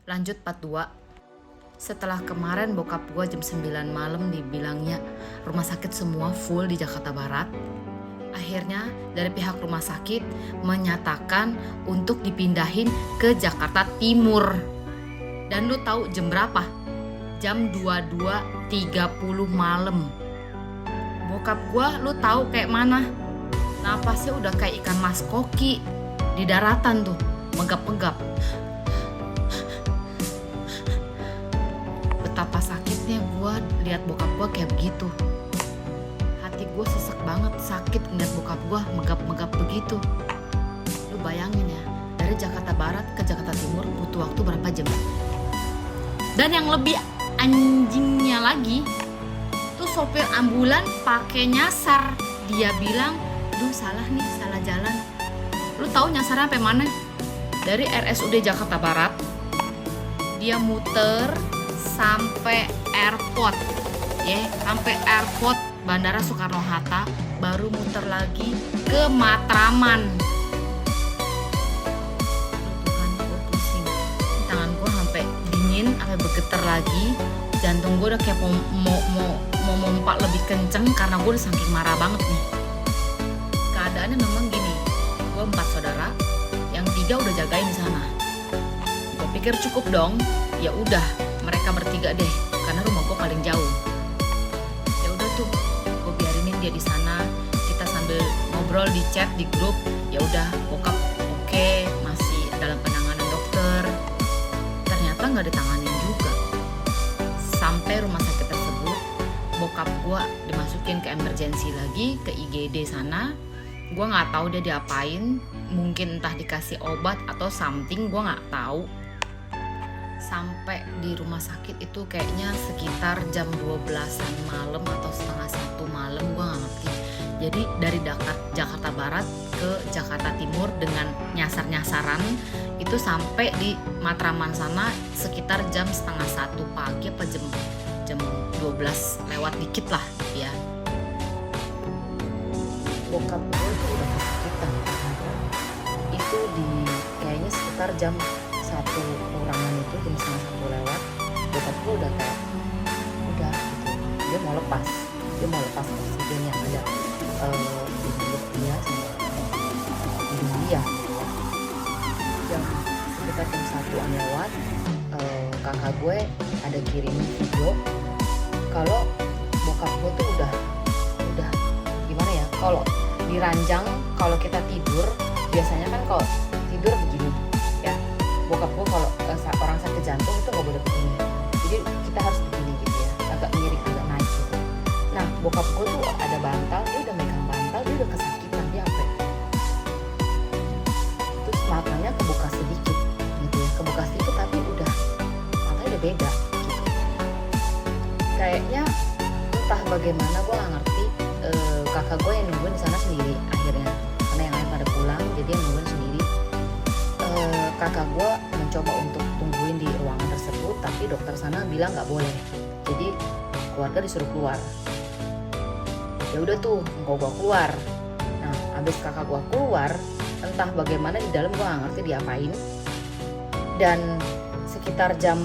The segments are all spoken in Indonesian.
Lanjut part 2. Setelah kemarin bokap gue jam 9 malam dibilangnya rumah sakit semua full di Jakarta Barat, akhirnya dari pihak rumah sakit menyatakan untuk dipindahin ke Jakarta Timur. Dan lu tahu jam berapa? Jam 22.30 malam. Bokap gue lu tahu kayak mana? Napasnya udah kayak ikan mas koki di daratan tuh, megap-megap. Betapa sakitnya gue lihat bokap gue kayak begitu. Hati gue sesek banget, sakit ngeliat bokap gue megap-megap begitu. Lu bayangin ya, dari Jakarta Barat ke Jakarta Timur butuh waktu berapa jam? Dan yang lebih anjingnya lagi, tuh sopir ambulan pakai nyasar. Dia bilang, "Duh salah nih, salah jalan." Lu tahu nyasarnya sampai mana? Dari RSUD Jakarta Barat, dia muter sampai airport, sampai airport Bandara Soekarno-Hatta, baru muter lagi ke Matraman. Tuhan, gue pusing, tangan gue sampai dingin, sampai bergetar lagi, jantung gue udah kayak mau mompak lebih kenceng karena gue udah saking marah banget nih. Keadaannya memang gini, gue 4 saudara, yang 3 udah jagain di sana. Gue pikir cukup dong, ya udah mereka bertiga deh, karena rumah gue paling jauh. Ya udah tuh, gue biarinin dia di sana. Kita sambil ngobrol di chat di grup. Ya udah, bokap oke, masih dalam penanganan dokter. Ternyata nggak ditanganin juga. Sampai rumah sakit tersebut, bokap gue dimasukin ke emergency lagi, ke IGD sana. Gue nggak tahu dia diapain, mungkin entah dikasih obat atau something, gue nggak tahu. Sampai di rumah sakit itu kayaknya sekitar jam 12-an malam atau setengah 1 malam, gue gak ngerti. Jadi dari Jakarta Barat ke Jakarta Timur dengan nyasar-nyasaran itu sampai di Matraman sana sekitar jam setengah 1 pagi apa jam 12 lewat dikit lah ya. Bokap gue itu udah kesakitan. Itu di kayaknya sekitar jam 1 kurangan itu, jam setengah 1 lewat, bokap gue udah kayak udah gitu, dia mau lepas oksigen yang ada di mulut dia sama hidung dia. Sekitar jam 1-an lewat, kakak gue ada kirim video kalau bokap gue tuh udah gimana ya, kalau diranjang, kalau kita tidur biasanya kan kalau tidur begini ya, bokap gue kalau orang sakit jantung itu nggak boleh begini, jadi kita harus begini gitu ya, agak miring, agak naik gitu. Nah bokap gue tuh ada bantal, dia udah megang bantal, dia udah kesakitan, dia sampai terus matanya kebuka sedikit gitu ya, kebuka sedikit tapi udah matanya udah beda gitu. Kayaknya entah bagaimana gue nggak ngerti, kakak gue yang nungguin di sana sendiri akhirnya, karena yang lain pada pulang, jadi yang nungguin sendiri. Kakak gue mencoba untuk tungguin di ruangan tersebut, tapi dokter sana bilang nggak boleh, jadi keluarga disuruh keluar. Ya udah tuh, engkau gue keluar. Nah abis kakak gue keluar, entah bagaimana di dalam gue nggak ngerti diapain, dan sekitar jam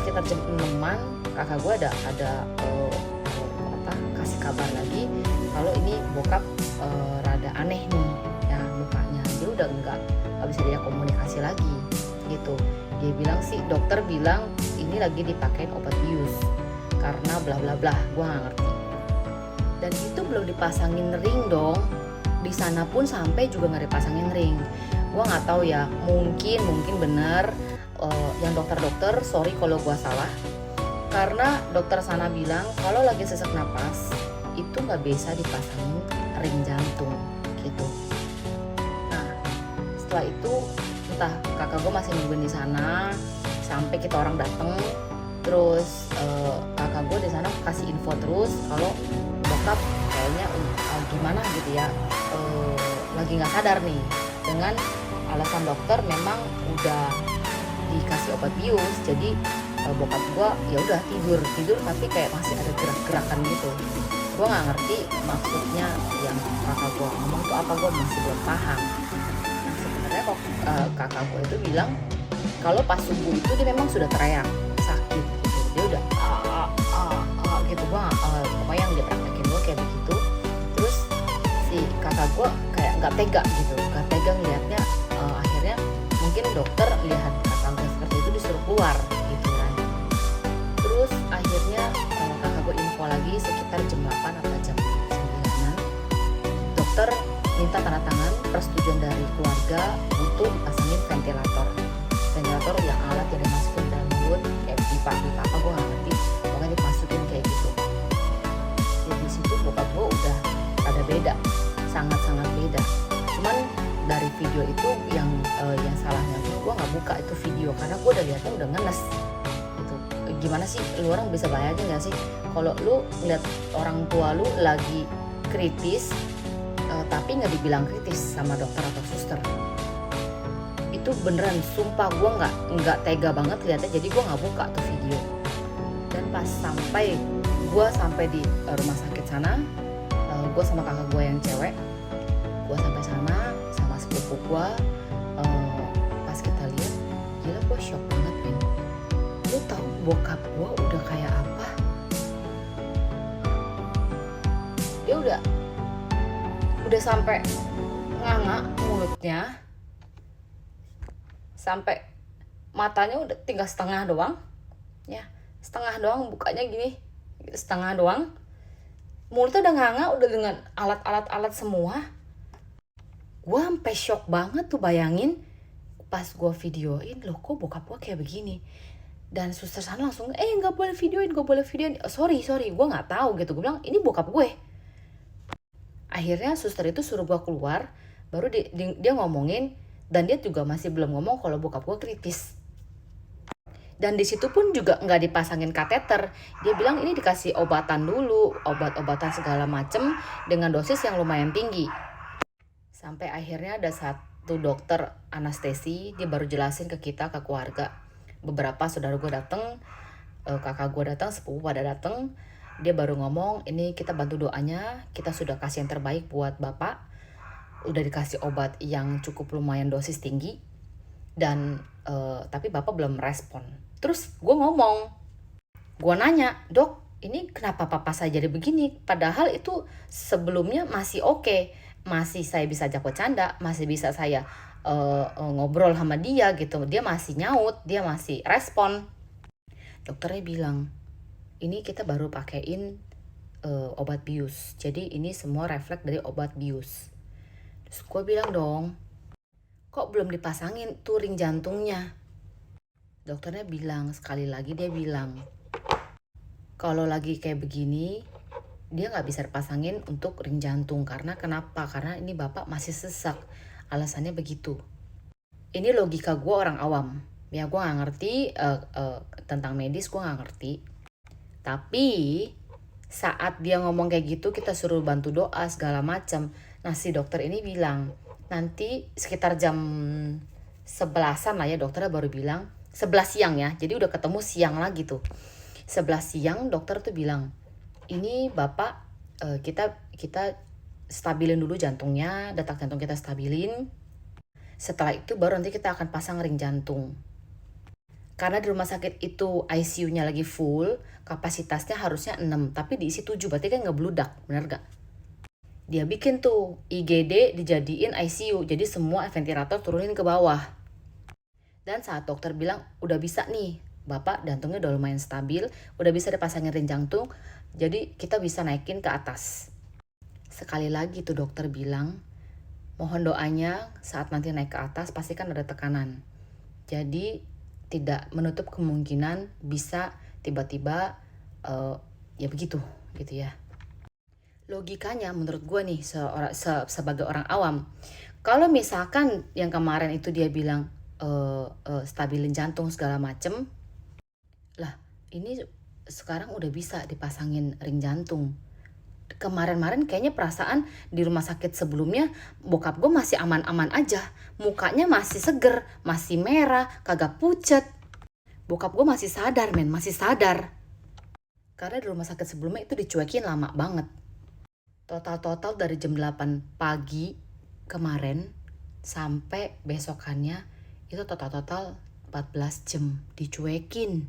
6-an kakak gue ada kasih kabar lagi kalau ini bokap rada aneh nih ya mukanya, dia udah nggak bisa dia komunikasi lagi gitu. Dia bilang sih, dokter bilang ini lagi dipakein obat bius karena bla bla bla, gue nggak ngerti. Dan itu belum dipasangin ring dong, di sana pun sampai juga nggak dipasangin ring. Gue nggak tahu ya, mungkin bener yang dokter, sorry kalau gue salah, karena dokter sana bilang kalau lagi sesak napas itu nggak bisa dipasangin ring jantung gitu. Nah setelah itu entah kakak gue masih nungguin di sana sampai kita orang dateng, terus kakak gue di sana kasih info terus kalau bokap kayaknya gimana gitu ya, lagi nggak sadar nih, dengan alasan dokter memang udah dikasih obat bius, jadi bokap gue ya udah tidur tapi kayak masih ada gerak-gerakan gitu. Gue nggak ngerti maksudnya yang kakak gue ngomong tuh apa, gue masih belum paham. Sebenarnya kok kakak gue itu bilang Kalau pas subuh itu dia memang sudah teriak sakit gitu, dia udah gitu. Pokoknya yang dia praktekin gue kayak begitu. Terus si kakak gue kayak nggak tega gitu, nggak tega ngeliatnya. Akhirnya mungkin dokter lihat kakak gue seperti itu disuruh keluar gitu kan. Terus akhirnya kakak gue info lagi sekitar jam 8 atau jam 9-an, dokter minta tanda tangan persetujuan dari keluarga untuk dipasangin ventilator yang alat yang dimasukin dalam mulut, kayak pipa apa gue nggak ngerti, pokoknya dimasukin kayak gitu. Jadi di situ bokap gue udah ada beda, sangat beda. Cuman dari video itu yang salahnya gue nggak buka itu video karena gue udah lihatnya udah ngenes gitu. Gimana sih lu orang bisa bayangin nggak sih kalau lu lihat orang tua lu lagi kritis tapi nggak dibilang kritis sama dokter atau suster. Itu beneran, sumpah gue nggak tega banget lihatnya, jadi gue nggak buka tuh video. Dan pas gue sampai di rumah sakit sana, gue sama kakak gue yang cewek, gue sampai sana sama sepupu gue. Pas kita lihat, gila gue shock banget men. Lu tahu bokap gue udah kayak apa? Dia udah sampai nganga mulutnya, sampai matanya udah tinggal setengah doang, ya setengah doang bukanya gini, setengah doang. Mulutnya udah nganga, udah dengan alat semua. Gue sampai shock banget tuh, bayangin pas gue videoin, loh kok bokap gue kayak begini. Dan suster sana langsung nggak boleh videoin. Sorry gue nggak tahu gitu. Gue bilang ini bokap gue. Akhirnya suster itu suruh gue keluar, baru dia ngomongin, dan dia juga masih belum ngomong kalau bokap gue kritis. Dan di situ pun juga nggak dipasangin kateter. Dia bilang ini dikasih obatan dulu, obat-obatan segala macem dengan dosis yang lumayan tinggi. Sampai akhirnya ada satu dokter anestesi, dia baru jelasin ke kita, ke keluarga. Beberapa saudara gue dateng, kakak gue datang, sepupu pada dateng. Dia baru ngomong, ini kita bantu doanya, kita sudah kasih yang terbaik buat bapak. Udah dikasih obat yang cukup lumayan dosis tinggi. Dan tapi bapak belum respon. Terus gue nanya, dok ini kenapa papa saya jadi begini? Padahal itu sebelumnya masih oke. Masih saya bisa ajak bercanda, masih bisa saya ngobrol sama dia gitu. Dia masih nyaut, dia masih respon. Dokternya bilang, ini kita baru pakein obat bius. Jadi ini semua refleks dari obat bius. Terus gue bilang dong, kok belum dipasangin tuh ring jantungnya? Dokternya bilang, sekali lagi dia bilang, kalau lagi kayak begini, dia gak bisa dipasangin untuk ring jantung. Karena kenapa? Karena ini bapak masih sesak. Alasannya begitu. Ini logika gue orang awam. Ya gue gak ngerti tentang medis, gue gak ngerti. Tapi saat dia ngomong kayak gitu, kita suruh bantu doa segala macam. Nah si dokter ini bilang, nanti sekitar jam 11-an lah ya, dokternya baru bilang, 11 siang ya, jadi udah ketemu siang lagi tuh. 11 siang dokter tuh bilang, ini bapak kita stabilin dulu jantungnya, detak jantung kita stabilin. Setelah itu baru nanti kita akan pasang ring jantung. Karena di rumah sakit itu ICU-nya lagi full, kapasitasnya harusnya 6, tapi diisi 7, berarti kan ngebludak, bener gak? Dia bikin tuh IGD dijadiin ICU, jadi semua ventilator turunin ke bawah. Dan saat dokter bilang, udah bisa nih, bapak jantungnya udah lumayan stabil, udah bisa dipasangin ring jantung, jadi kita bisa naikin ke atas. Sekali lagi tuh dokter bilang, mohon doanya saat nanti naik ke atas pasti kan ada tekanan. Jadi tidak menutup kemungkinan bisa tiba-tiba ya begitu gitu ya. Logikanya menurut gue nih sebagai orang awam, kalau misalkan yang kemarin itu dia bilang stabilin jantung segala macem, lah ini sekarang udah bisa dipasangin ring jantung. Kemarin kayaknya perasaan di rumah sakit sebelumnya bokap gue masih aman-aman aja, mukanya masih seger, masih merah, kagak pucet. Bokap gue masih sadar masih sadar. Karena di rumah sakit sebelumnya itu dicuekin lama banget. Total dari jam 8 pagi kemarin sampai besokannya itu total 14 jam dicuekin.